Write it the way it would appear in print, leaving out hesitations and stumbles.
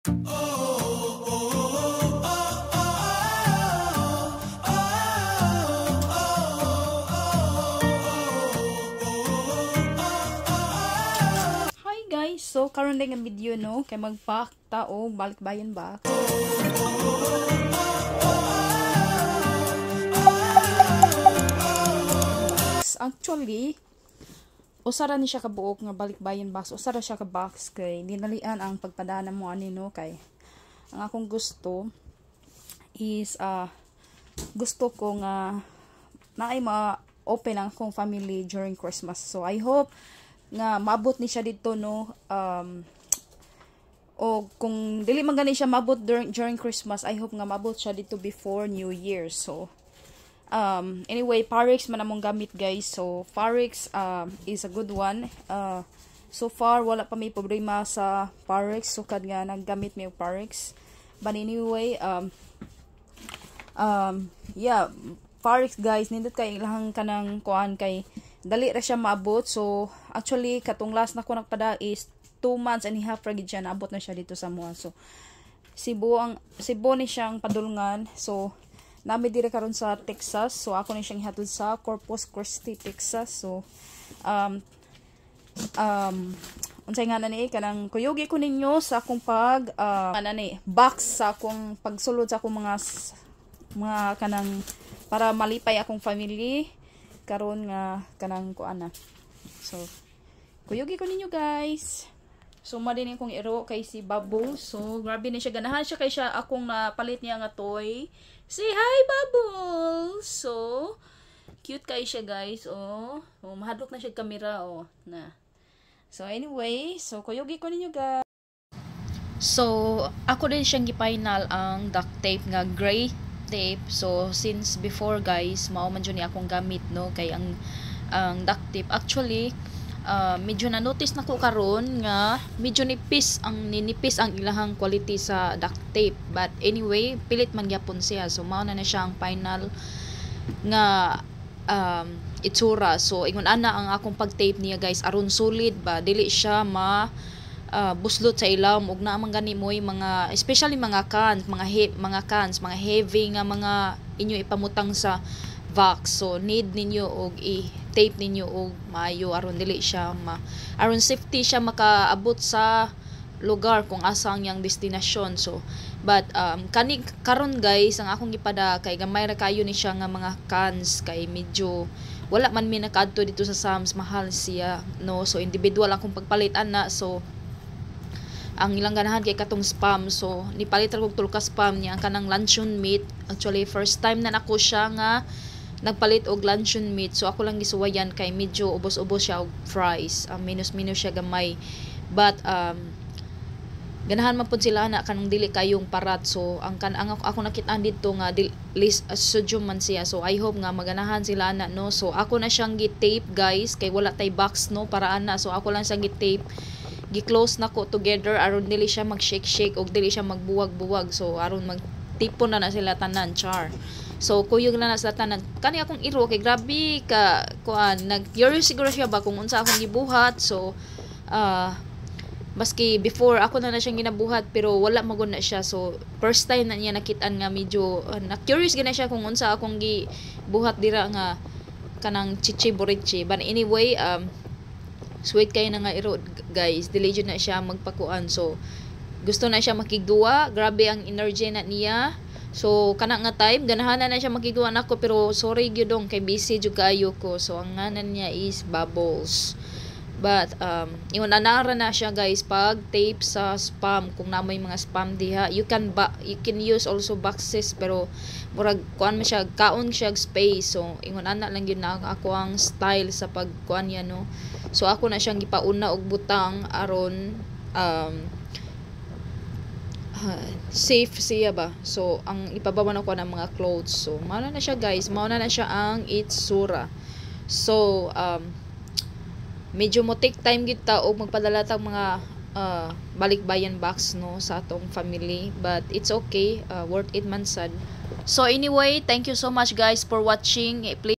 Hi guys, so karon din ang video no kay magpack tao balikbayan ba. Actually, usara ni siya ka buok nga balikbayan box, usara siya ka box kay dinalian ang pagpadana mo ani no kay ang akong gusto is gusto ko nga naay ma-open ang akong family during Christmas. So I hope nga maabot ni siya dito no o kung dili man gani siya maabot during Christmas, I hope nga maabot siya dito before New Year. So anyway, Parix man among gamit guys. So Parix is a good one. So far wala pa may problema sa Parix, sukad nga naggamit mi og Parix. But anyway, yeah, Parix guys, nindot kay ilang kanang kuan kay dali ra siya maabot. So actually katong last na ko nagpada is 2 months and a half ra gid siya naabot na siya dito sa mua. So Cebu ni siyang padulngan. So nami dire karon sa Texas. So ako ni siyang ihatod sa Corpus Christi, Texas. So unsay nga nani kanang kuyugi ko ninyo sa akong pag box sa akong pagsulod sa akong mga kanang para malipay akong family karon nga kanang kuana. So kuyugi ko ninyo guys. So madini kong iro kay si Bubbles. So grabe ni siya, ganahan siya kay siya akong napalit niya nga toy. Say hi Bubbles. So cute kay siya guys. Oh mahadlok na siya kamera na. So anyway, so kuyugi ko ninyo guys. So ako din siyang gi-final ang duct tape nga gray tape. So since before guys, mao man jud ni akong gamit no kay ang duct tape actually medyo na notice nako karon nga medyo ninipis ang ilahang quality sa duct tape. But anyway, pilit man gyapon siya. So mao na siya ang final nga itsura. So ingon ana ang akong pag-tape niya guys aron solid ba, dili siya buslot sa ilawom ug na man gani moy mga especially mga cans, mga heavy nga mga inyo ipamutang sa vax. So need ninyo og i-tape ninyo og maayo aron dili siya aron safety siya makaabot sa lugar kung asa ang yang destinasyon. So but karon guys ang akong gipada kay gamay ra kayo ni siya nga mga cans kay medyo wala man mi nakadto dito sa Sam's, mahal siya no. So individual akong pagpalit ana. So ang ilang ganahan kay katong spam. So nipalit ra kog tulka spam niya ang kanang luncheon meat. Actually first time na nako siya nga nagpalit og luncheon meat. So ako lang gisuwayan kay medyo ubos-ubos siya og fries. Minus siya gamay. But ganahan man pud sila na kanang dili kayong parat. So ang ako nakita dito nga sodium man siya. So I hope nga maganahan sila na no. So ako na siyang gi-tape guys kay wala tay box no para ana. So ako lang siyang gi-tape, gi-close nako together aron dili siya mag-shake og dili siya magbuwag-buwag. So aron magtipon na sila tanan char. So kuyog na sa tanan kani akong iro kay grabe ka kuan nag-curious siguro siya ba kung unsa akong gibuhat. So maski before ako na siyang ginabuhat pero wala magud na siya. So first time na niya nakitaan nga medyo na-curious gina siya kung unsa akong gibuhat dira nga kanang chichi borichi. But anyway, sweet kayo na nga iro guys, dili jud na siya magpakuan. So gusto na siya makigduwa, grabe ang energy na niya. So kana nga time ganahan na siya makigduwa nako pero sorry gyud dong kay busy jud kaayo ko. So ang nganan niya is Bubbles. But yun anara na siya guys pag tape sa spam kung namoy mga spam diha. You can use also boxes pero murag kuan man siya kaon siya space. So ingon ana lang gyud na ako ang style sa pagkuan niya no. So ako na siyang gipauna og butang aron safe siya ba. So ang ipabawan ako ng mga clothes. So mao na siya guys, mao na siya ang itsura. So medyo mo take time gid ta og magpadala tag mga balikbayan box no sa atong family, but it's okay, worth it man sad. So anyway, thank you so much guys for watching. Please